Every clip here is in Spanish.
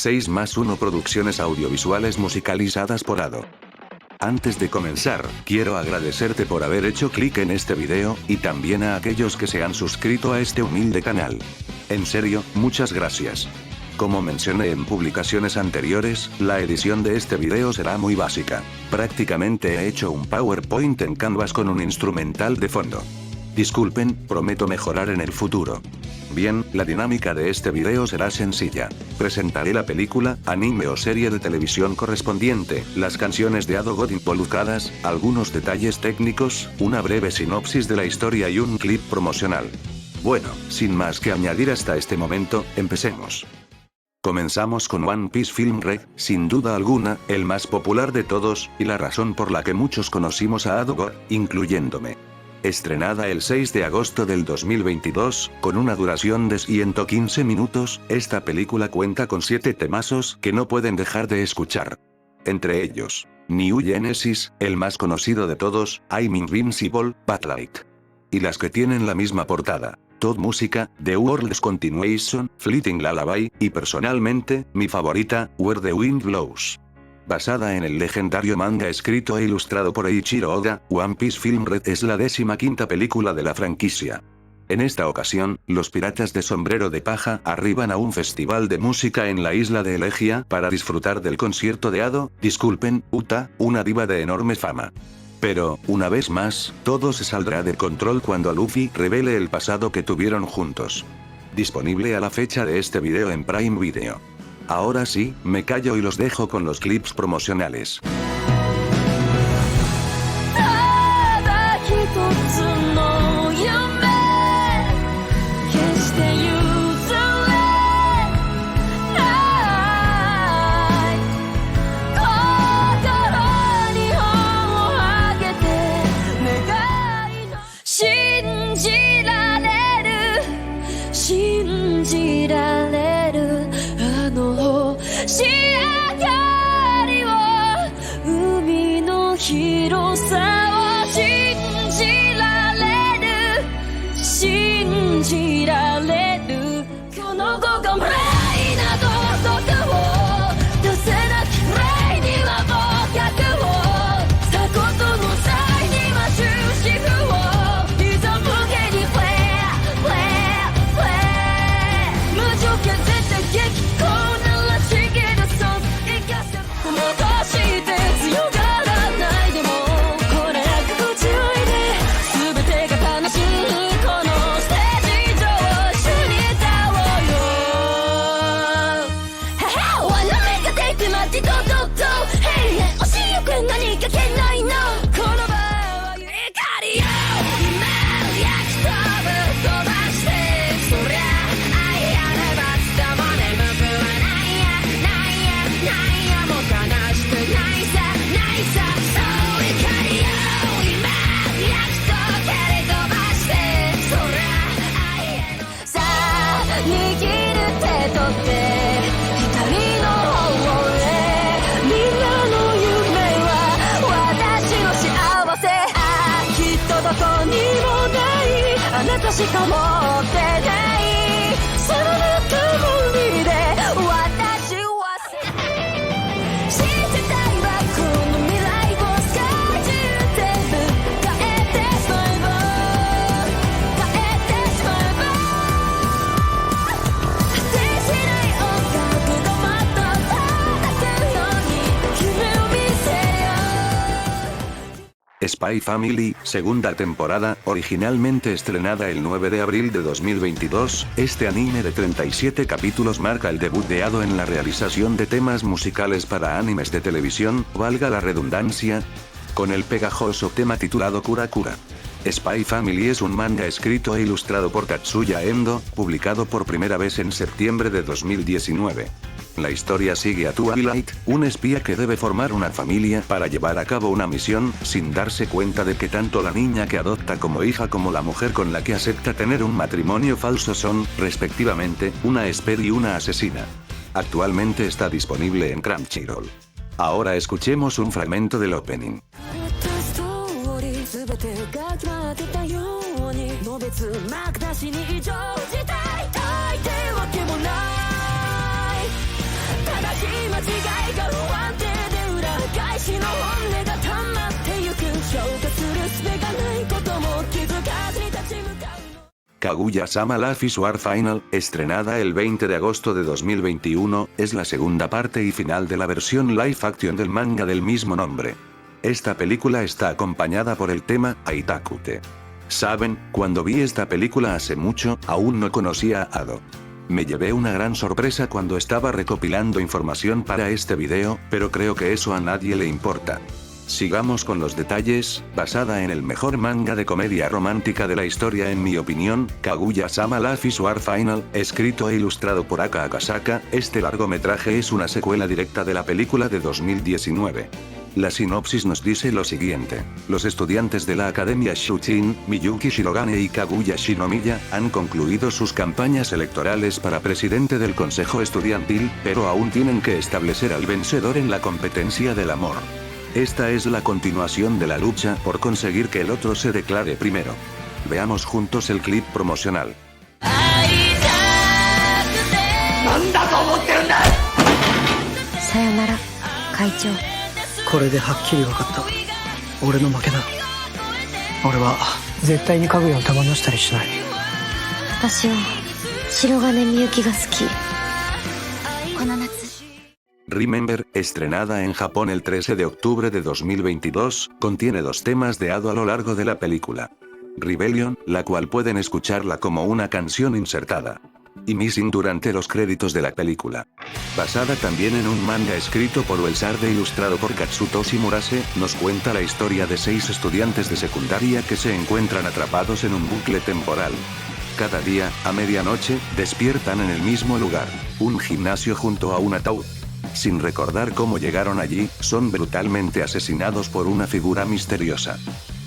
6+1 Producciones audiovisuales musicalizadas por Ado. Antes de comenzar, quiero agradecerte por haber hecho clic en este video, y también a aquellos que se han suscrito a este humilde canal. En serio, muchas gracias. Como mencioné en publicaciones anteriores, la edición de este video será muy básica. Prácticamente he hecho un PowerPoint en Canvas con un instrumental de fondo. Disculpen, prometo mejorar en el futuro. Bien, la dinámica de este video será sencilla. Presentaré la película, anime o serie de televisión correspondiente, las canciones de Ado God involucradas, algunos detalles técnicos, una breve sinopsis de la historia y un clip promocional. Bueno, sin más que añadir hasta este momento, empecemos. Comenzamos con One Piece Film Red, sin duda alguna, el más popular de todos, y la razón por la que muchos conocimos a Ado God, incluyéndome. Estrenada el 6 de agosto del 2022, con una duración de 115 minutos, esta película cuenta con 7 temazos que no pueden dejar de escuchar. Entre ellos, New Genesis, el más conocido de todos, I'm Invincible, Spotlight. Y las que tienen la misma portada, Todd Música, The World's Continuation, Fleeting Lullaby, y personalmente, mi favorita, Where the Wind Blows. Basada en el legendario manga escrito e ilustrado por Eiichiro Oda, One Piece Film Red es la 15ª película de la franquicia. En esta ocasión, los piratas de sombrero de paja arriban a un festival de música en la isla de Elegia para disfrutar del concierto de Ado, Uta, una diva de enorme fama. Pero, una vez más, todo se saldrá de control cuando Luffy revele el pasado que tuvieron juntos. Disponible a la fecha de este video en Prime Video. Ahora sí, me callo y los dejo con los clips promocionales. Spy Family, segunda temporada, originalmente estrenada el 9 de abril de 2022, este anime de 37 capítulos marca el debut de Ado en la realización de temas musicales para animes de televisión, valga la redundancia, con el pegajoso tema titulado Kura Kura. Spy Family es un manga escrito e ilustrado por Tatsuya Endo, publicado por primera vez en septiembre de 2019. La historia sigue a Twilight, un espía que debe formar una familia para llevar a cabo una misión, sin darse cuenta de que tanto la niña que adopta como hija como la mujer con la que acepta tener un matrimonio falso son, respectivamente, una espía y una asesina. Actualmente está disponible en Crunchyroll. Ahora escuchemos un fragmento del opening. Kaguya-sama Life is War Final, estrenada el 20 de agosto de 2021, es la segunda parte y final de la versión live action del manga del mismo nombre. Esta película está acompañada por el tema Aitakute. Saben, cuando vi esta película hace mucho, aún no conocía a Ado. Me llevé una gran sorpresa cuando estaba recopilando información para este video, pero creo que eso a nadie le importa. Sigamos con los detalles. Basada en el mejor manga de comedia romántica de la historia en mi opinión, Kaguya-sama Life is War Final, escrito e ilustrado por Aka Akasaka, este largometraje es una secuela directa de la película de 2019. La sinopsis nos dice lo siguiente: los estudiantes de la Academia Shuchin, Miyuki Shirogane y Kaguya Shinomiya, han concluido sus campañas electorales para presidente del consejo estudiantil, pero aún tienen que establecer al vencedor en la competencia del amor. Esta es la continuación de la lucha por conseguir que el otro se declare primero. Veamos juntos el clip promocional. Sayonara, Kaichou. これではっきり分かった。俺の負けだ。俺は絶対にかぐやを手放したりしない。私は白金みゆきが好き。この夏。Remember, estrenada en Japón el 13 de octubre de 2022, contiene dos temas de Ado a lo largo de la película. Rebellion, la cual pueden escucharla como una canción insertada. Y Missing durante los créditos de la película. Basada también en un manga escrito por Uesarde e ilustrado por Katsutoshi Murase, nos cuenta la historia de 6 estudiantes de secundaria que se encuentran atrapados en un bucle temporal. Cada día, a medianoche, despiertan en el mismo lugar, un gimnasio junto a un ataúd. Sin recordar cómo llegaron allí, son brutalmente asesinados por una figura misteriosa.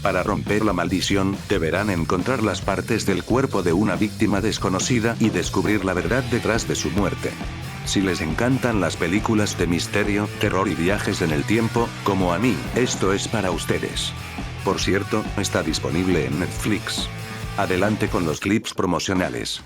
Para romper la maldición, deberán encontrar las partes del cuerpo de una víctima desconocida y descubrir la verdad detrás de su muerte. Si les encantan las películas de misterio, terror y viajes en el tiempo, como a mí, esto es para ustedes. Por cierto, está disponible en Netflix. Adelante con los clips promocionales.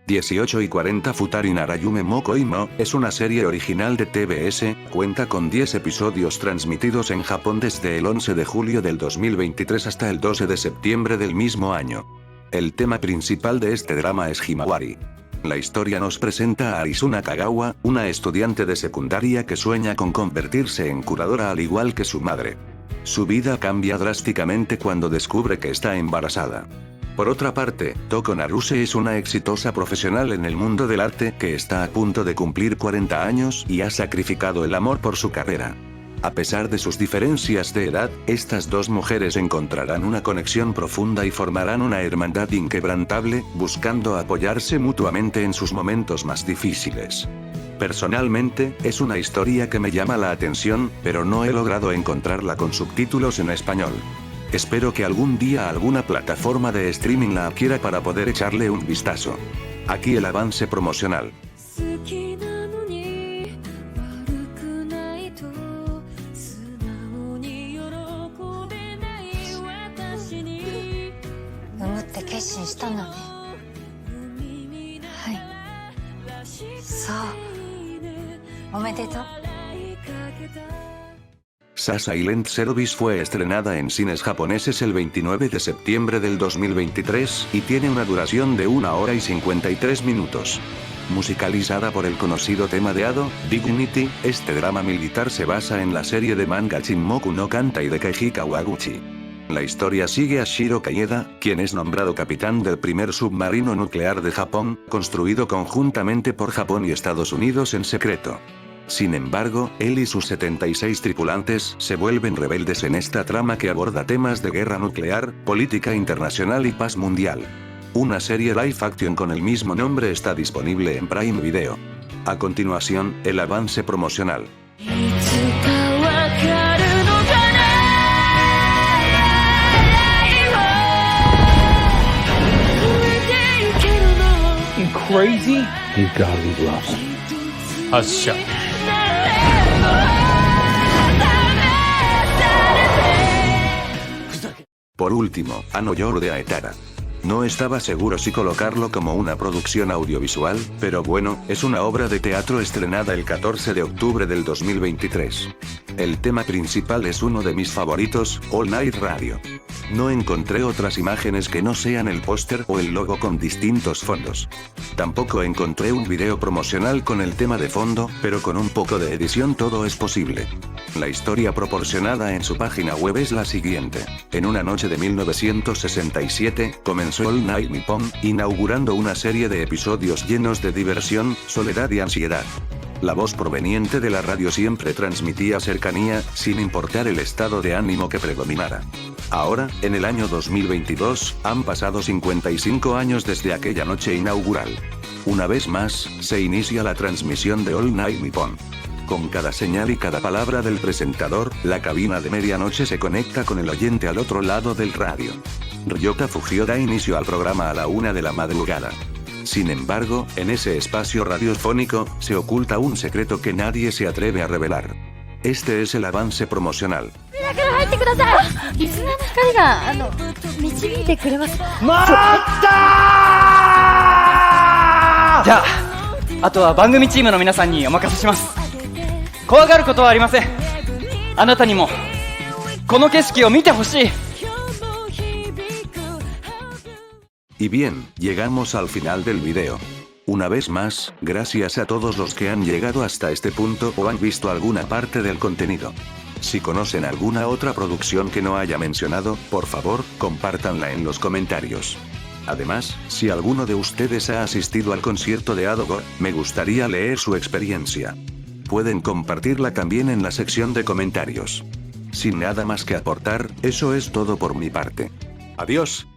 ...18 y 40 Futari Narayume Mokoi no, es una serie original de TBS, cuenta con 10 episodios transmitidos en Japón desde el 11 de julio del 2023 hasta el 12 de septiembre del mismo año. El tema principal de este drama es Himawari. La historia nos presenta a Arizuna Kagawa, una estudiante de secundaria que sueña con convertirse en curadora al igual que su madre. Su vida cambia drásticamente cuando descubre que está embarazada. Por otra parte, Toko Naruse es una exitosa profesional en el mundo del arte que está a punto de cumplir 40 años y ha sacrificado el amor por su carrera. A pesar de sus diferencias de edad, estas dos mujeres encontrarán una conexión profunda y formarán una hermandad inquebrantable, buscando apoyarse mutuamente en sus momentos más difíciles. Personalmente, es una historia que me llama la atención, pero no he logrado encontrarla con subtítulos en español. Espero que algún día alguna plataforma de streaming la adquiera para poder echarle un vistazo. Aquí el avance promocional. Silent Service fue estrenada en cines japoneses el 29 de septiembre del 2023 y tiene una duración de 1 hora y 53 minutos. Musicalizada por el conocido tema de Ado, Dignity, este drama militar se basa en la serie de manga Shinmoku no Kantai de Keiji Kawaguchi. La historia sigue a Shiro Kaeda, quien es nombrado capitán del primer submarino nuclear de Japón, construido conjuntamente por Japón y Estados Unidos en secreto. Sin embargo, él y sus 76 tripulantes se vuelven rebeldes en esta trama que aborda temas de guerra nuclear, política internacional y paz mundial. Una serie live action con el mismo nombre está disponible en Prime Video. A continuación, el avance promocional. crazy? You gotta be bluffing. 発射。Por último, Ano Yoro de Aetara. No estaba seguro si colocarlo como una producción audiovisual, pero bueno, es una obra de teatro estrenada el 14 de octubre del 2023. El tema principal es uno de mis favoritos, All Night Radio. No encontré otras imágenes que no sean el póster o el logo con distintos fondos. Tampoco encontré un video promocional con el tema de fondo, pero con un poco de edición todo es posible. La historia proporcionada en su página web es la siguiente. En una noche de 1967, comenzó All Night Nippon, inaugurando una serie de episodios llenos de diversión, soledad y ansiedad. La voz proveniente de la radio siempre transmitía cercanía, sin importar el estado de ánimo que predominara. Ahora, en el año 2022, han pasado 55 años desde aquella noche inaugural. Una vez más, se inicia la transmisión de All Night Nippon. Con cada señal y cada palabra del presentador, la cabina de medianoche se conecta con el oyente al otro lado del radio. Ryota Fujio da inicio al programa a la 1 de la madrugada. Sin embargo, en ese espacio radiofónico, se oculta un secreto que nadie se atreve a revelar. Este es el avance promocional. リスナーの光が導いてくれます。じゃあとは番組チームの皆さんにお任せします。怖がることはありません。あなたにもこの景色を見てほしい。 Y bien, llegamos al final del video. Una vez más, gracias a todos los que han llegado hasta este punto o han visto alguna parte del contenido. Si conocen alguna otra producción que no haya mencionado, por favor, compártanla en los comentarios. Además, si alguno de ustedes ha asistido al concierto de Adogo, me gustaría leer su experiencia. Pueden compartirla también en la sección de comentarios. Sin nada más que aportar, eso es todo por mi parte. Adiós.